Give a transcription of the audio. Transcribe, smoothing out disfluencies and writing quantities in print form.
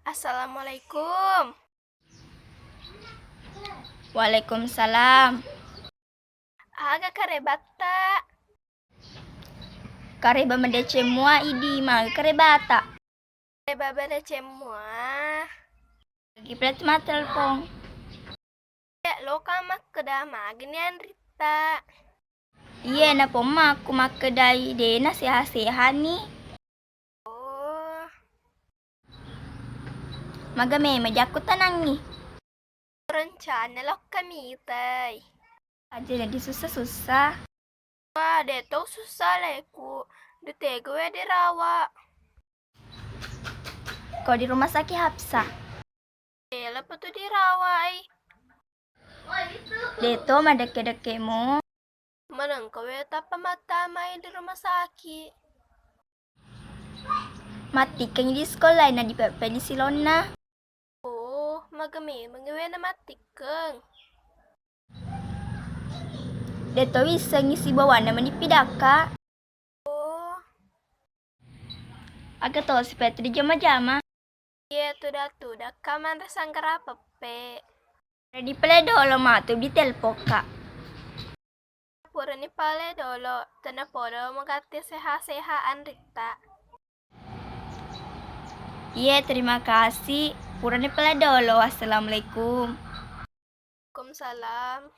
Assalamualaikum. Waalaikumsalam. Aga kare batta. Kare bamade cemua idi mag kare bata. Kare babada cemua. Lagi plat matel pong. Ya loka mak kedama ginian Rita. Iya na poma aku mak kedai dena sehat-sehat nih. Oh, Magame majaku tanang nih. rencana lo kami tay. Aja jadi susah-susah. Wah, deto susah leku. Detego ya dirawa. Kau di rumah sakit Hapsa. Lepas tu dirawai. Deto madeke-dekemu. Menang kau ya tapa mata main di rumah sakit. Mati kang di sekolah na di pepe di Silona. Oh, magame mengewe na matikeng. Deto bisa ngisi bawana manipidaka. Oh, Aga tol si Petri jama-jama. iya tuh dah kaman sangkara pepe. Ready pala dolo matu di telpon kak. Pura ni pale dolo, tana poro magati seha-sehaan Rita. Iya terima kasih. Pura ni pala dolo. Wassalamualaikum. Waalaikumsalam.